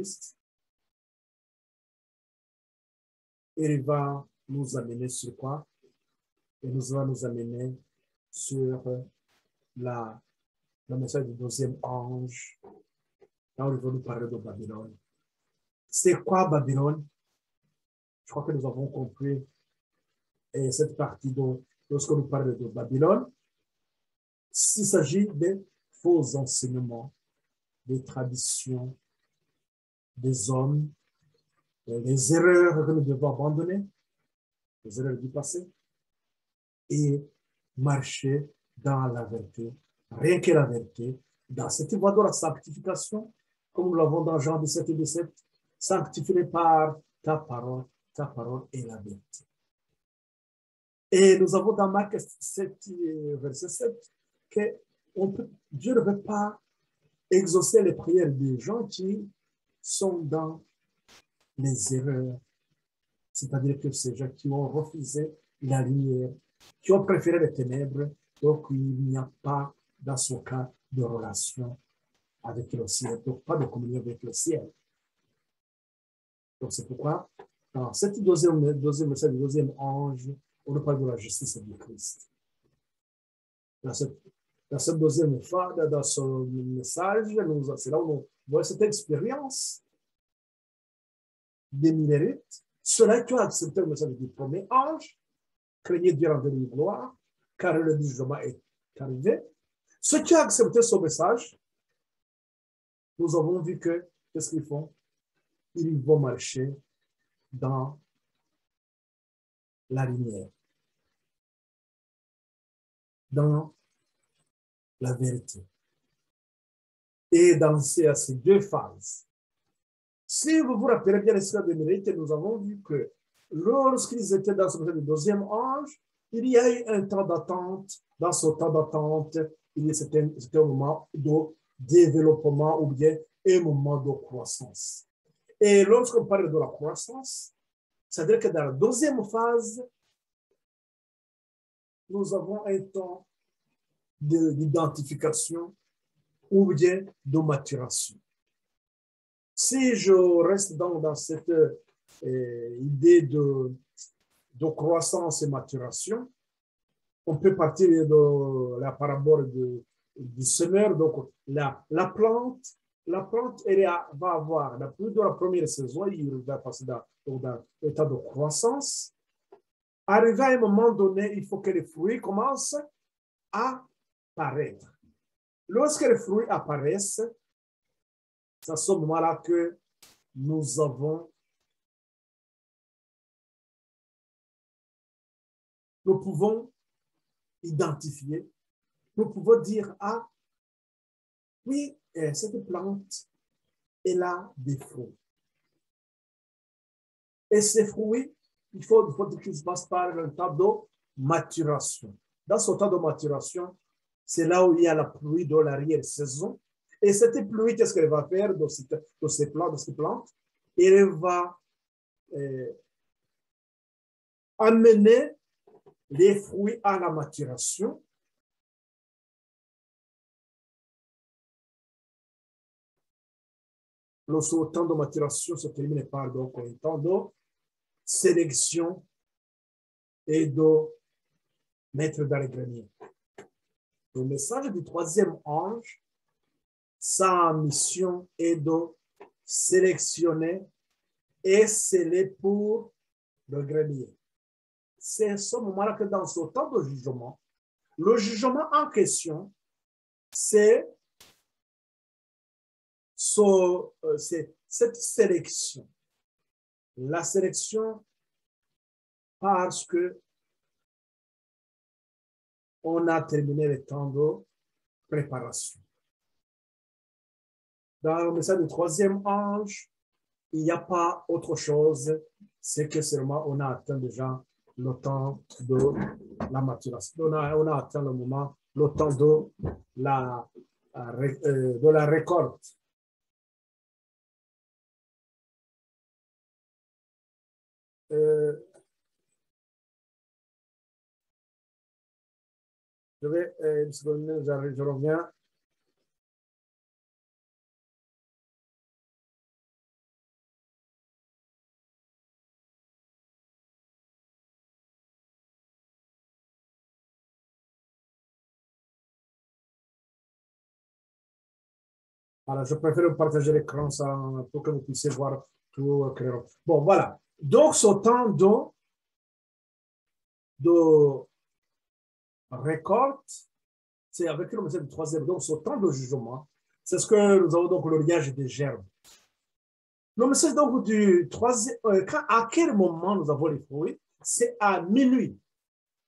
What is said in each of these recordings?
Christ. Et il va nous amener sur quoi? Et nous va nous amener sur le message du deuxième ange. Là, il va nous parler de Babylone. C'est quoi Babylone? Je crois que nous avons compris cette partie lorsque nous parlons de Babylone. S'il s'agit des faux enseignements, des traditions, des hommes, les erreurs que nous devons abandonner, les erreurs du passé, et marcher dans la vérité, rien que la vérité, dans cette voie de la sanctification, comme nous l'avons dans Jean 17 et 17, sanctifié par ta parole est la vérité. Et nous avons dans Marc 7, verset 7, que Dieu ne veut pas exaucer les prières des gens qui sont dans les erreurs. C'est-à-dire que ces gens qui ont refusé la lumière, qui ont préféré les ténèbres, donc il n'y a pas, dans ce cas, de relation avec le ciel, donc pas de communion avec le ciel. Donc c'est pourquoi, dans cette deuxième message du deuxième ange, on nous parle de la justice de Christ. Dans cette deuxième phase, dans ce message, c'est là où on voit cette expérience des millérites. Ceux-là qui ont accepté le message du premier ange, craignez Dieu en une gloire, car le jugement est arrivé. Ceux qui ont accepté ce message, nous avons vu que, qu'est-ce qu'ils font? Ils vont marcher dans la lumière, dans la vérité. Et dans ces deux phases. Si vous vous rappelez bien l'histoire des mérites, nous avons vu que lorsqu'ils étaient dans ce deuxième ange, il y a eu un temps d'attente. Dans ce temps d'attente, c'était un moment de développement ou bien un moment de croissance. Et lorsqu'on parle de la croissance, c'est-à-dire que dans la deuxième phase, nous avons un temps d'identification ou bien de maturation. Si je reste dans cette idée de croissance et maturation, on peut partir de la parabole du semeur. Donc, la plante, elle va avoir, la pluie de la première saison, il va passer dans l'état de croissance. Arrivé à un moment donné, il faut que les fruits commencent à paraître. Lorsque les fruits apparaissent, c'est à ce moment-là que nous pouvons identifier, nous pouvons dire, ah, oui, cette plante, elle a des fruits. Et ces fruits, il faut qu'ils passent par un temps de maturation. Dans ce temps de maturation, c'est là où il y a la pluie de l'arrière-saison. Et cette pluie, qu'est-ce qu'elle va faire de ces plantes? Elle va amener les fruits à la maturation. Le temps de maturation se termine par donc, un temps de sélection et de mettre dans les greniers. Le message du troisième ange, sa mission est de sélectionner et sceller pour le grenier. C'est à ce moment-là que dans ce temps de jugement, le jugement en question, c'est cette sélection. La sélection parce que on a terminé le temps de préparation. Dans le message du troisième ange, il n'y a pas autre chose, c'est que seulement on a atteint déjà le temps de la maturation. On a atteint le temps de la récolte. Je vais, je reviens. Alors, je préfère partager l'écran pour que vous puissiez voir tout clairement. Bon, voilà. Donc, ce temps de récolte, c'est avec le message du troisième. Donc, ce temps de jugement, c'est ce que nous avons donc le liage des gerbes. Le message donc du troisième, à quel moment nous avons les fruits? C'est à minuit.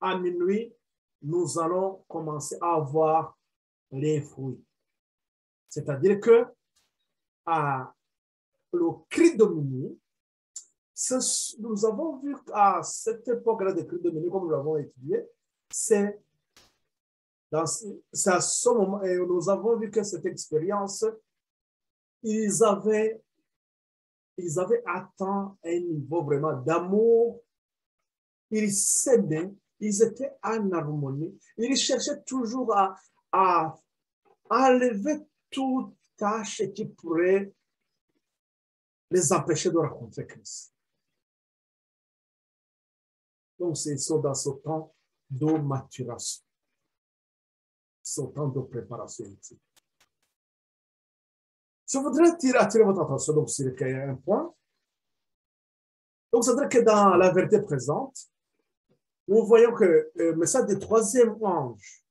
À minuit, nous allons commencer à avoir les fruits. C'est-à-dire que à le cri de minuit, nous avons vu à cette époque-là des cris de minuit, comme nous l'avons étudié, c'est à ce moment, et nous avons vu que cette expérience, ils avaient atteint un niveau vraiment d'amour. Ils s'aimaient, ils étaient en harmonie. Ils cherchaient toujours à enlever toute tâche qui pourrait les empêcher de rencontrer Christ. Donc, c'est dans ce temps de maturation, ce temps de préparation. Je voudrais attirer votre attention donc, sur un point. Donc, c'est-à-dire que dans la vérité présente, nous voyons que le message du troisième ange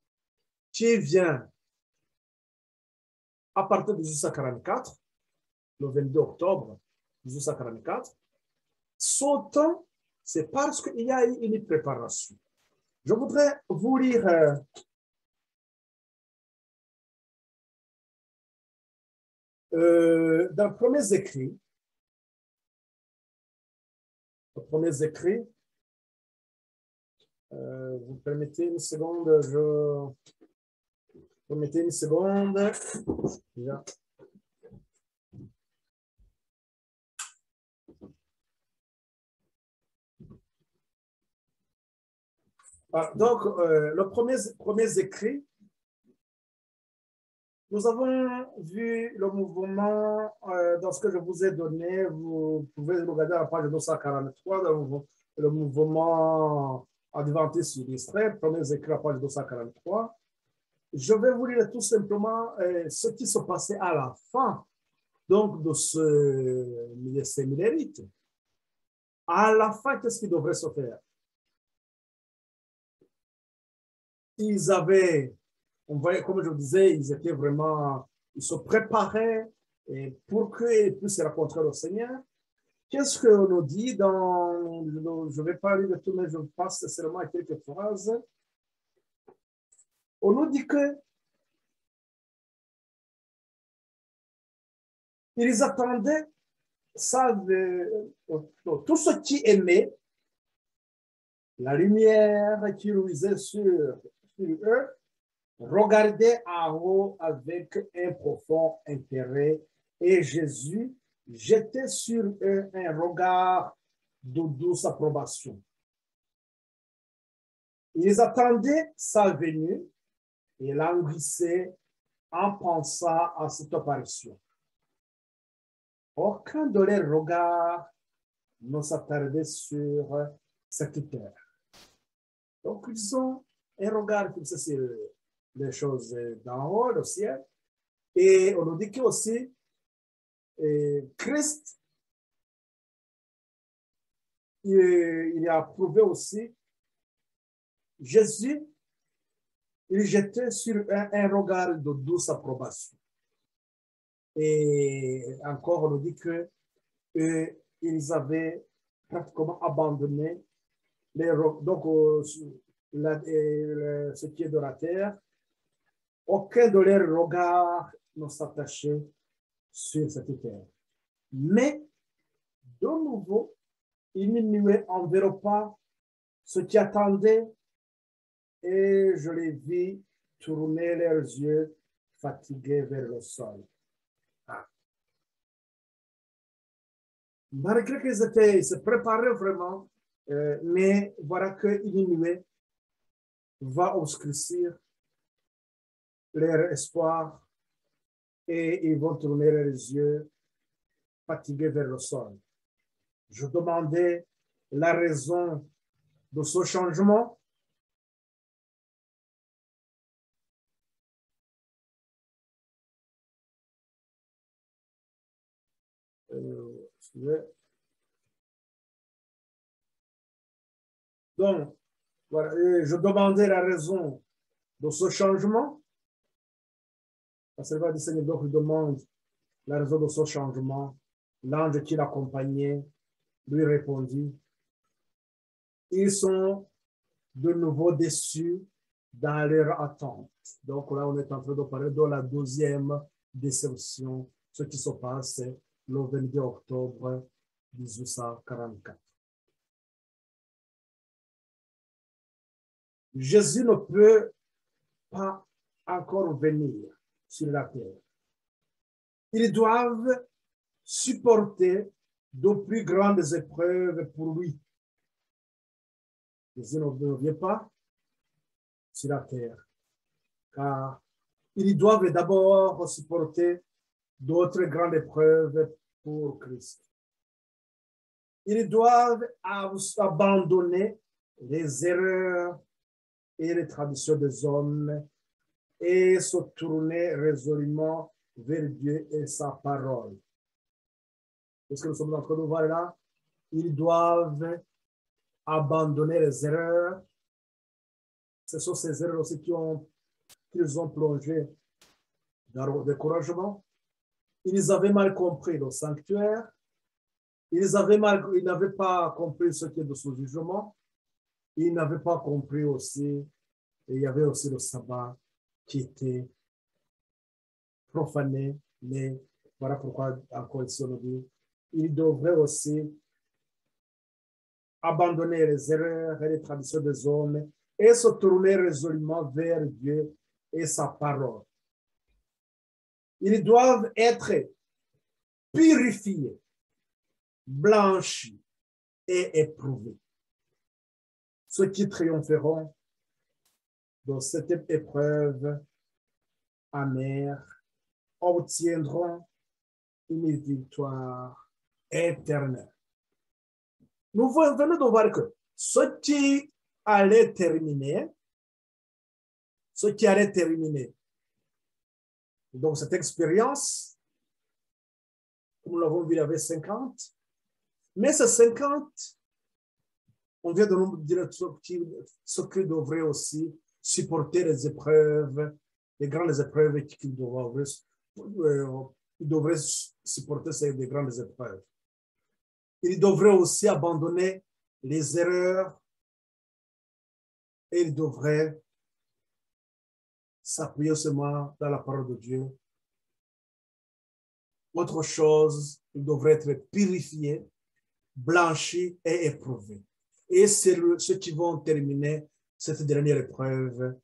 qui vient à partir de 1844, le 22 octobre 1844, son temps, c'est parce qu'il y a eu une préparation. Je voudrais vous lire dans les premiers écrits, vous permettez une seconde, permettez une seconde. Déjà. Donc, le premier écrit, nous avons vu le mouvement dans ce que je vous ai donné. Vous pouvez regarder à la page 243, le mouvement adventiste illustré, premier écrit à la page 243. Je vais vous lire tout simplement ce qui se passait à la fin donc, de ces millérites. À la fin, qu'est-ce qui devrait se faire? Ils avaient, on voyait, comme je vous disais, ils étaient vraiment, ils se préparaient pour qu'ils puissent rencontrer le Seigneur. Qu'est-ce qu'on nous dit dans, je ne vais pas lire de tout, mais je passe seulement à quelques phrases. On nous dit que ils attendaient ça, tout ce qui aimait la lumière qui luisait sur eux, regardait en haut avec un profond intérêt et Jésus jetait sur eux un regard de douce approbation. Ils attendaient sa venue et languissaient en pensant à cette apparition. Aucun de leurs regards ne s'attardait sur cette terre. Donc, ils ont un regard fixé sur les choses d'en haut, le ciel. Et on nous dit que aussi, Christ, il a prouvé aussi, Jésus, il jetait sur un regard de douce approbation. Et encore, on nous dit que ils avaient pratiquement abandonné donc, ce qui est de la terre. Aucun de leurs regards ne s'attachait sur cette terre. Mais, de nouveau, ils ne enveloppa ce qui attendait et je les vis tourner leurs yeux fatigués vers le sol. Malgré qu'ils se préparaient vraiment, mais voilà que Inuit va obscurcir leur espoir et ils vont tourner les yeux fatigués vers le sol. Je demandais la raison de ce changement. Excusez. Donc, voilà, et je demandais la raison de ce changement. La servante du Seigneur donc lui demande la raison de ce changement. L'ange qui l'accompagnait lui répondit, ils sont de nouveau déçus dans leur attente. Donc là, on est en train de parler de la deuxième déception, ce qui se passe le 22 octobre 1844. Jésus ne peut pas encore venir sur la terre. Ils doivent supporter de plus grandes épreuves pour lui. Jésus ne vient pas sur la terre, car ils doivent d'abord supporter d'autres grandes épreuves pour Christ. Ils doivent abandonner les erreurs et les traditions des hommes et se tourner résolument vers Dieu et sa parole. Qu'est-ce que nous sommes en train de voir là? Ils doivent abandonner les erreurs. Ce sont ces erreurs aussi qu'ils ont plongé dans le découragement. Ils avaient mal compris le sanctuaire. Ils n'avaient pas compris ce qui est de ce jugement. Ils n'avaient pas compris aussi, et il y avait aussi le sabbat qui était profané. Mais voilà pourquoi, encore ici, on dit, ils devraient aussi abandonner les erreurs et les traditions des hommes et se tourner résolument vers Dieu et sa parole. Ils doivent être purifiés, blanchis et éprouvés. Ceux qui triompheront de cette épreuve amère obtiendront une victoire éternelle. Nous venons de voir que ce qui allait terminer, donc cette expérience, comme nous l'avons vu, il y avait 50, mais ces 50, on vient de nous dire ce qui devrait aussi supporter les épreuves, les grandes épreuves qu'ils devraient supporter ces grandes épreuves. Ils devraient aussi abandonner les erreurs et ils devraient s'appuyer seulement dans la parole de Dieu. Autre chose, ils devraient être purifiés, blanchis et éprouvés. Et ceux qui vont terminer cette dernière épreuve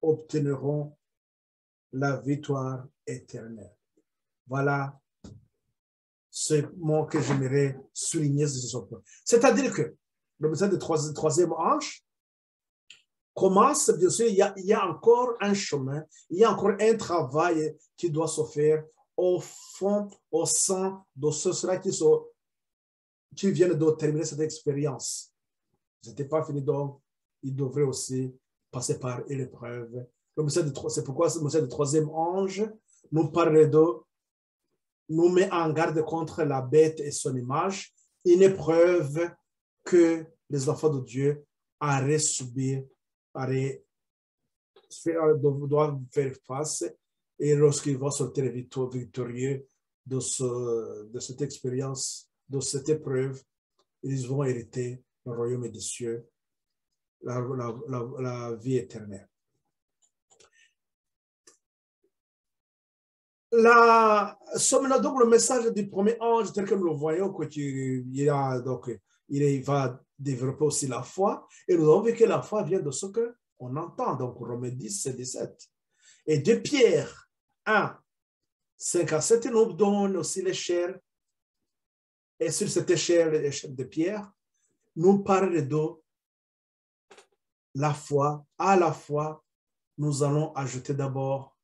obtiendront la victoire éternelle. Voilà ce mot que j'aimerais souligner sur ce point. C'est-à-dire que le message du troisième ange commence, bien sûr, il y a encore un chemin, il y a encore un travail qui doit se faire au fond, au sein de ceux-là qui viennent de terminer cette expérience. Ce n'était pas fini, donc ils devraient aussi passer par l'épreuve. C'est pourquoi le message du troisième ange nous met en garde contre la bête et son image, une épreuve que les enfants de Dieu doivent faire face, et lorsqu'ils vont sortir victorieux de cette expérience, de cette épreuve, ils vont hériter le royaume des cieux, la vie éternelle. Donc, le message du premier ange, tel que nous le voyons, il va développer aussi la foi. Et nous avons vu que la foi vient de ce qu'on entend. Donc, Romains 10 et 17. Et de Pierre 1, 5 à 7, nous donne aussi l'échelle. Et sur cette échelle de Pierre, nous parle de la foi. À la foi, nous allons ajouter d'abord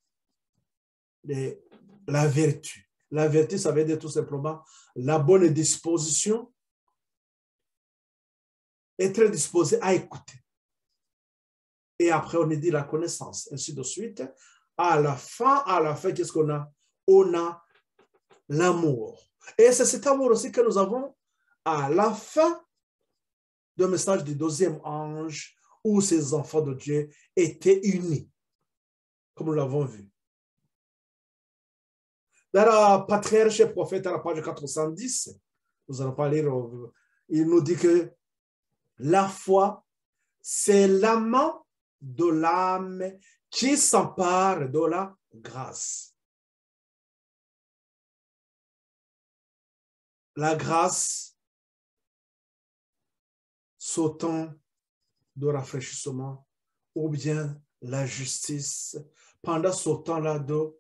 la vertu. La vertu, ça veut dire tout simplement la bonne disposition, être disposé à écouter. Et après, on dit la connaissance, ainsi de suite. À la fin, qu'est-ce qu'on a? On a l'amour. Et c'est cet amour aussi que nous avons à la fin du message du deuxième ange où ces enfants de Dieu étaient unis, comme nous l'avons vu. Dans la Patriarche et Prophète, à la page 410, nous allons pas lire, il nous dit que la foi, c'est l'amant de l'âme qui s'empare de la grâce. La grâce, ce temps de rafraîchissement, ou bien la justice, pendant ce temps-là de